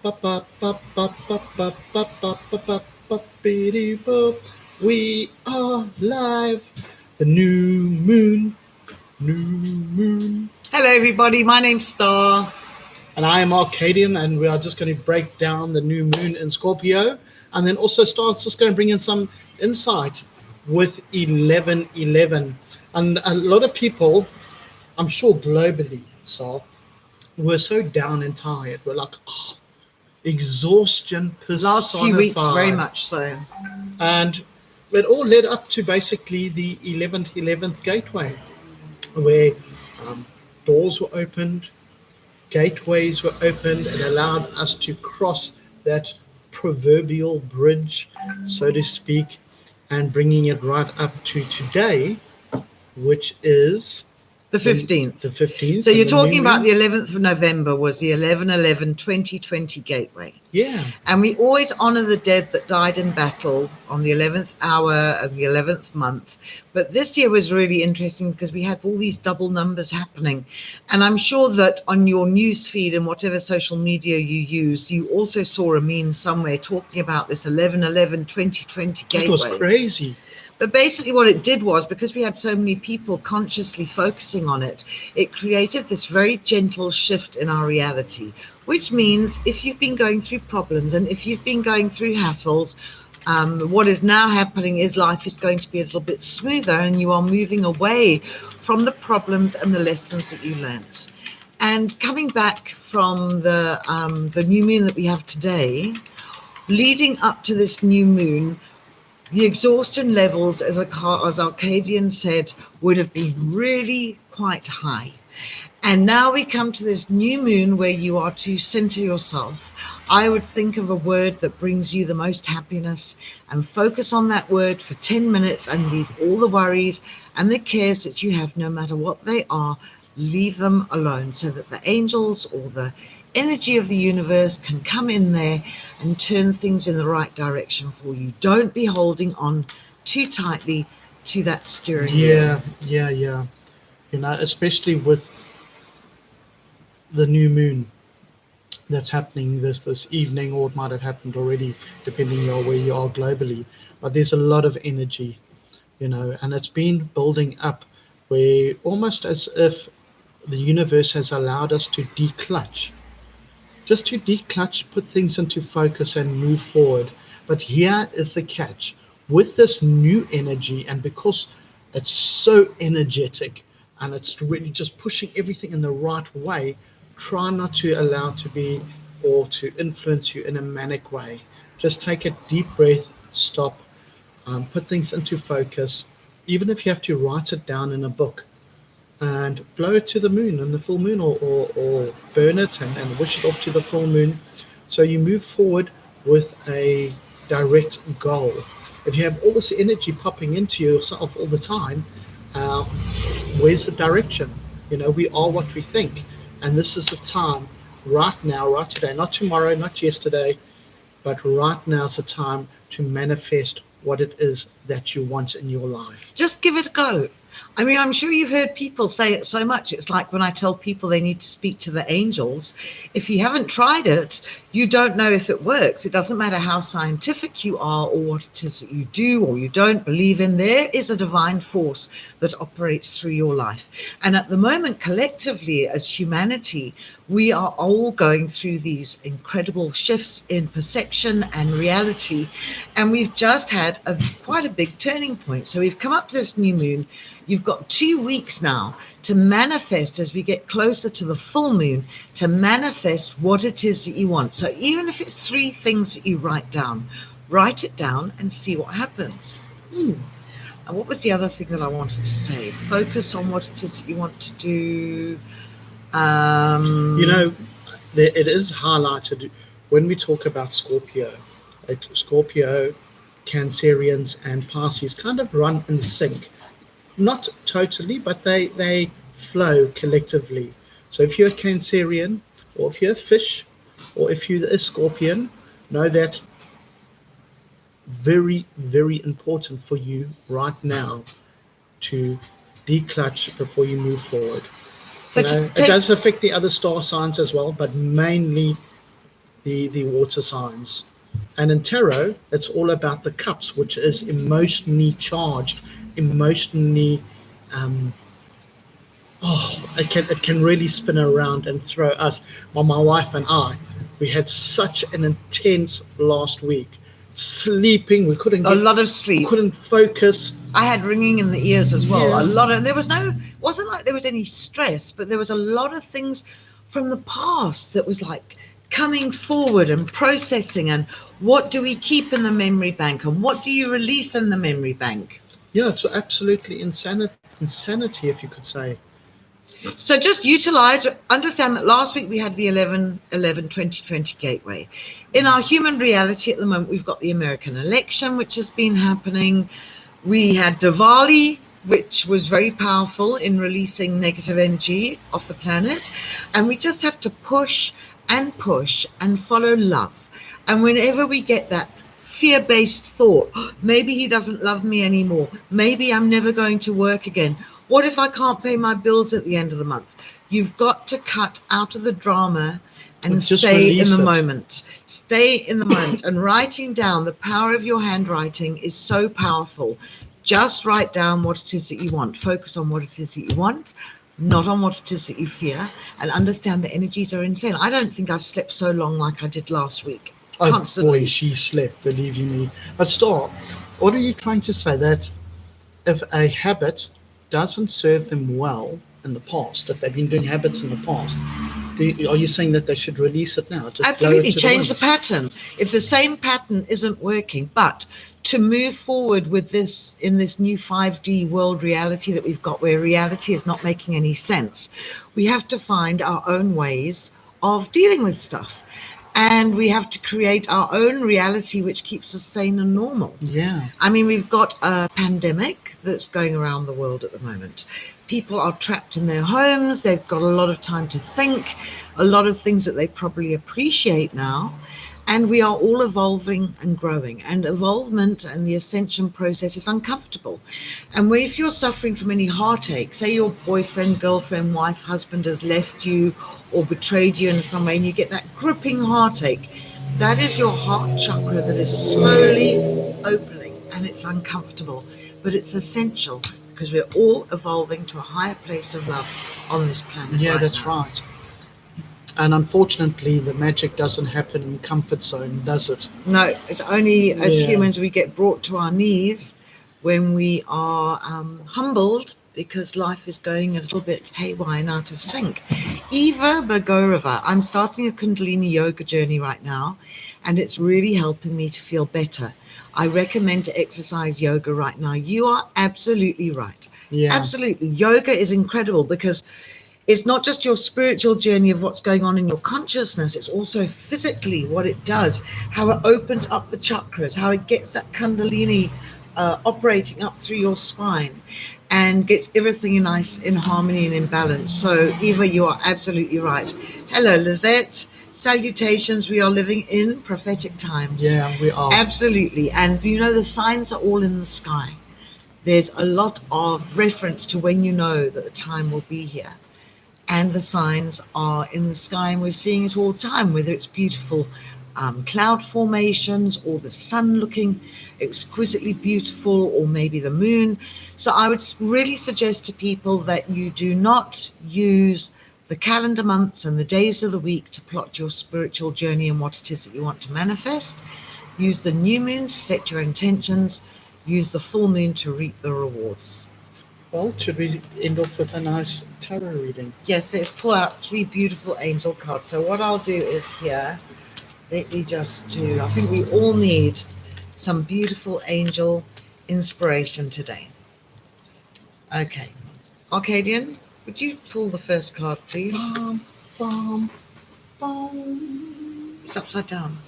We are live. The new moon. Hello everybody, my name's Star. And I am Arcadian, and we are just going to break down the new moon in Scorpio. And then also Star's just going to bring in some insight with 1111. And a lot of people, I'm sure globally, Star, we're so down and tired. We're like, exhaustion personified. Last few weeks, very much so. And it all led up to basically the 11th gateway, where doors were opened, gateways were opened, and allowed us to cross that proverbial bridge, so to speak, and bringing it right up to today, which is the 15th. The 15th. So you're talking about the 11th of November was the 11/11/2020 gateway. Yeah. And we always honor the dead that died in battle on the 11th hour and the 11th month. But this year was really interesting because we had all these double numbers happening. And I'm sure that on your news feed and whatever social media you use, you also saw a meme somewhere talking about this 11/11/2020 gateway. It was crazy. But basically what it did was, because we had so many people consciously focusing on it, it created this very gentle shift in our reality, which means if you've been going through problems and if you've been going through hassles, what is now happening is life is going to be a little bit smoother and you are moving away from the problems and the lessons that you learnt. And coming back from the new moon that we have today, leading up to this new moon, the exhaustion levels, as Arcadian said, would have been really quite high. And now we come to this new moon where you are to center yourself. I would think of a word that brings you the most happiness and focus on that word for 10 minutes and leave all the worries and the cares that you have, no matter what they are, leave them alone so that the angels or the energy of the universe can come in there and turn things in the right direction for you. Don't be holding on too tightly to that steering wheel. Yeah. You know, especially with the new moon that's happening this evening, or it might have happened already, depending on where you are globally. But there's a lot of energy, you know, and it's been building up where almost as if the universe has allowed us to declutch. Just to declutch, put things into focus and move forward. But here is the catch. With this new energy, and because it's so energetic and it's really just pushing everything in the right way, try not to allow to be or to influence you in a manic way. Just take a deep breath, stop, put things into focus. Even if you have to write it down in a book, and blow it to the moon and the full moon, or burn it and wish it off to the full moon. So you move forward with a direct goal. If you have all this energy popping into yourself all the time, where's the direction? You know, we are what we think. And this is the time, right now, right today, not tomorrow, not yesterday, but right now is the time to manifest what it is that you want in your life. Just give it a go. I mean, I'm sure you've heard people say it so much. It's like when I tell people they need to speak to the angels. If you haven't tried it, you don't know if it works. It doesn't matter how scientific you are or what it is that you do or you don't believe in. There is a divine force that operates through your life. And at the moment, collectively, as humanity, we are all going through these incredible shifts in perception and reality. And we've just had quite a big turning point. So we've come up to this new moon. You've got 2 weeks now to manifest, as we get closer to the full moon, to manifest what it is that you want. So even if it's 3 things that you write it down and see what happens. And what was the other thing that I wanted to say? Focus on what it is that you want to do. You know, it is highlighted when we talk about Scorpio. Scorpio, Cancerians, and Pisces kind of run in sync. Not totally, but they flow collectively. So if you're a Cancerian, or if you're a fish, or if you're a Scorpion, know that very, very important for you right now to declutch before you move forward. So it does affect the other star signs as well, but mainly the water signs. And in tarot, it's all about the cups, which is emotionally charged, emotionally. It can really spin around and throw us. Well, my wife and I, we had such an intense last week. Sleeping, we couldn't A lot of sleep. couldn't focus. I had ringing in the ears as well. Yeah. A lot of, there was no, wasn't like there was any stress, but there was a lot of things from the past that was like coming forward and processing, and what do we keep in the memory bank and what do you release in the memory bank? Yeah, it's absolutely insanity, if you could say. So just utilize, understand that last week we had the 11/11/2020 gateway. In our human reality at the moment, we've got the American election, which has been happening. We had Diwali, which was very powerful in releasing negative energy off the planet. And we just have to push and follow love. And whenever we get that fear-based thought, maybe he doesn't love me anymore, maybe I'm never going to work again, what if I can't pay my bills at the end of the month? You've got to cut out of the drama and stay in the moment. Stay in the moment. And writing down, the power of your handwriting is so powerful. Just write down what it is that you want. Focus on what it is that you want, not on what it is that you fear, and understand the energies are insane. I don't think I've slept so long like I did last week. Oh Constantly. boy, she slept, believe you me. But stop. What are you trying to say? That if a habit doesn't serve them well in the past, if they've been doing habits in the past, are you saying that they should release it now? Just Absolutely, change the pattern. If the same pattern isn't working, but to move forward with this in this new 5D world reality that we've got, where reality is not making any sense, we have to find our own ways of dealing with stuff. And we have to create our own reality which keeps us sane and normal. Yeah. I mean, we've got a pandemic that's going around the world at the moment. People are trapped in their homes. They've got a lot of time to think, a lot of things that they probably appreciate now. And we are all evolving and growing. And evolvement and the ascension process is uncomfortable. And if you're suffering from any heartache, say your boyfriend, girlfriend, wife, husband has left you or betrayed you in some way, and you get that gripping heartache, that is your heart chakra that is slowly opening, and it's uncomfortable, but it's essential because we're all evolving to a higher place of love on this planet. Yeah, right that's now. right. And unfortunately, the magic doesn't happen in comfort zone, does it? No, it's only as Yeah. humans we get brought to our knees when we are humbled because life is going a little bit haywire and out of sync. Eva Bagorova, I'm starting a Kundalini yoga journey right now, and it's really helping me to feel better. I recommend to exercise yoga right now. You are absolutely right. Yeah. Absolutely. Yoga is incredible because it's not just your spiritual journey of what's going on in your consciousness, it's also physically what it does, how it opens up the chakras, how it gets that Kundalini operating up through your spine and gets everything in harmony and in balance. So Eva, you are absolutely right. Hello, Lizette. Salutations. We are living in prophetic times. Yeah, we are. Absolutely. And you know, the signs are all in the sky. There's a lot of reference to when you know that the time will be here. And the signs are in the sky, and we're seeing it all the time, whether it's beautiful cloud formations or the sun looking exquisitely beautiful, or maybe the moon. So I would really suggest to people that you do not use the calendar months and the days of the week to plot your spiritual journey and what it is that you want to manifest. Use the new moon to set your intentions. Use the full moon to reap the rewards. Well, should we end off with a nice tarot reading? Yes, let's pull out 3 beautiful angel cards. So what I'll do is here, let me just do, I think we all need some beautiful angel inspiration today. Okay. Arcadian, would you pull the first card, please? Bum, bum, bum. It's upside down.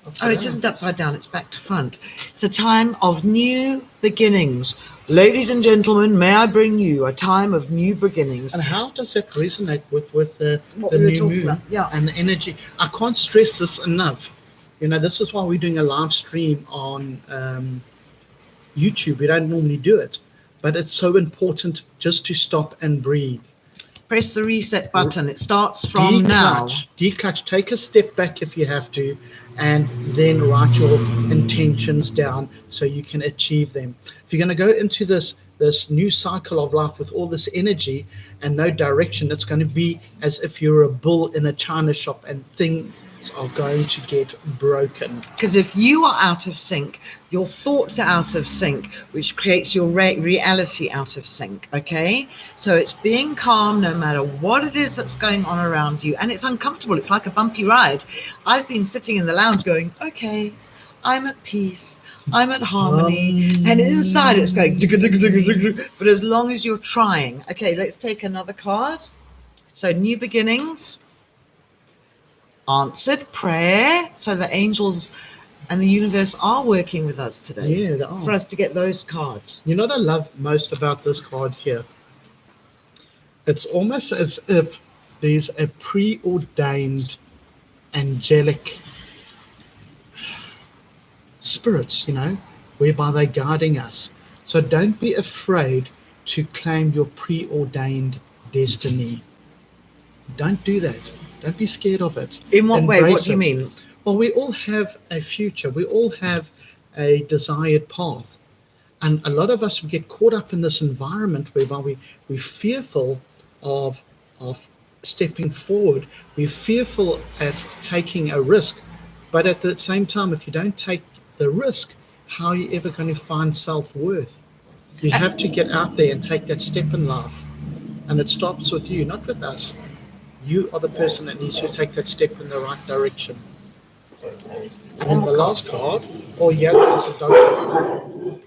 Upside Oh, it down. isn't upside down, it's back to front. It's a time of new beginnings. Ladies and gentlemen, may I bring you a time of new beginnings. And how does that resonate with the What we were new talking moon about, yeah. and the energy? I can't stress this enough. You know, this is why we're doing a live stream on YouTube. We don't normally do it, but it's so important just to stop and breathe. Press the reset button. It starts from now. Declutch. Take a step back if you have to, and then write your intentions down so you can achieve them. If you're going to go into this new cycle of life with all this energy and no direction, it's going to be as if you're a bull in a china shop and things are going to get broken. Because if you are out of sync, your thoughts are out of sync, which creates your reality out of sync. Okay, so it's being calm no matter what it is that's going on around you, and it's uncomfortable. It's like a bumpy ride. I've been sitting in the lounge going, okay, I'm at peace, I'm at harmony, and inside it's going but as long as you're trying. Okay, let's take another card. So new beginnings, answered prayer. So the angels and the universe are working with us today. Yeah, they are. For us to get those cards. You know what I love most about this card here? It's almost as if there's a preordained angelic spirits, whereby they're guiding us. So don't be afraid to claim your preordained destiny. Don't do that. Don't be scared of it. In what way? What do you mean? Well, we all have a future. We all have a desired path. And a lot of us get caught up in this environment whereby we're fearful of stepping forward. We're fearful at taking a risk. But at the same time, if you don't take the risk, how are you ever going to find self-worth? You have to get out there and take that step in life. And it starts with you, not with us. You are the person that needs to take that step in the right direction. And then the last card, there's a dog.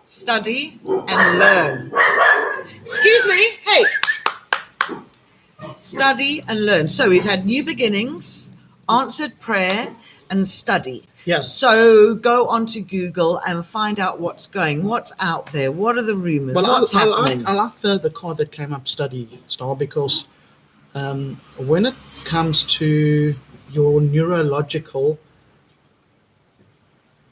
Study and learn. Excuse me, hey. Study and learn. So we've had new beginnings, answered prayer, and study. Yes. So go onto Google and find out what's out there. What are the rumors? What's happening? I like the card that came up, Study, Star, because when it comes to your neurological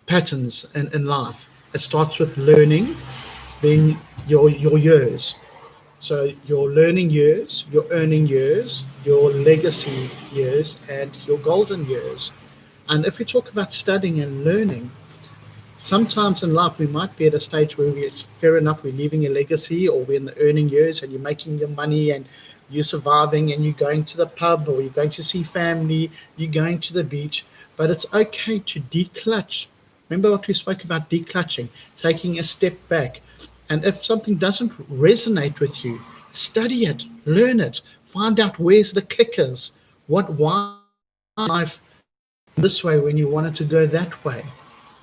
patterns in life, it starts with learning, then your years. So your learning years, your earning years, your legacy years, and your golden years. And if we talk about studying and learning, sometimes in life we might be at a stage where fair enough, we're leaving a legacy, or we're in the earning years and you're making your money and you're surviving and you're going to the pub, or you're going to see family, you're going to the beach. But it's okay to declutch. Remember what we spoke about, declutching, taking a step back. And if something doesn't resonate with you, study it, learn it, find out where's the clickers, why life this way when you wanted to go that way.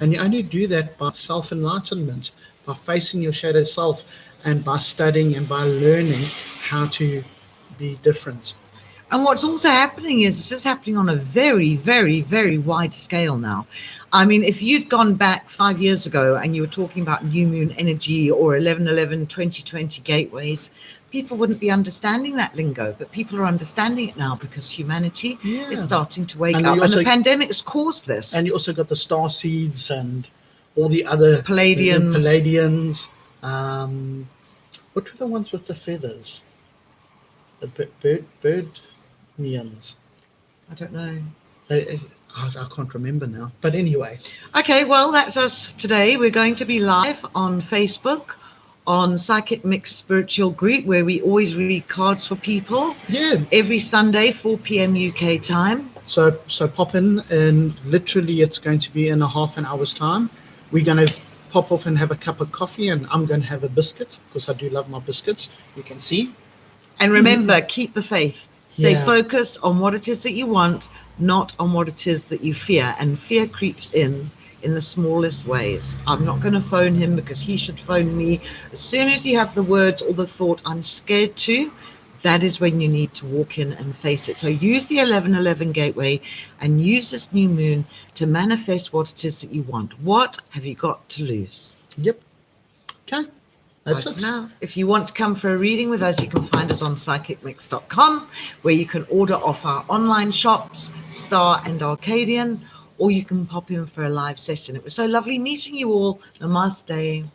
And you only do that by self-enlightenment, by facing your shadow self, and by studying and by learning how to be different. And what's also happening is this is happening on a very, very, very wide scale now. I mean, if you'd gone back 5 years ago and you were talking about new moon energy or 11/11 2020 gateways, people wouldn't be understanding that lingo, but people are understanding it now because humanity is starting to wake up. And the pandemic's caused this. And you also got the star seeds and all the other Palladians. What were the ones with the feathers? The bird meons. I don't know. I can't remember now. But anyway. Okay, well, that's us today. We're going to be live on Facebook, on Psychic Mix Spiritual Group, where we always read cards for people. Yeah. Every Sunday, 4 p.m. UK time. So pop in, and literally it's going to be in a half an hour's time. We're going to pop off and have a cup of coffee, and I'm going to have a biscuit because I do love my biscuits. You can see. And remember, keep the faith. Stay focused on what it is that you want, not on what it is that you fear. And fear creeps in the smallest ways. I'm not going to phone him because he should phone me. As soon as you have the words or the thought, I'm scared to, that is when you need to walk in and face it. So use the 11/11 gateway and use this new moon to manifest what it is that you want. What have you got to lose? Yep. Okay. That's it. Now, if you want to come for a reading with us, you can find us on psychicmix.com, where you can order off our online shops, Star and Arcadian, or you can pop in for a live session. It was so lovely meeting you all. Namaste.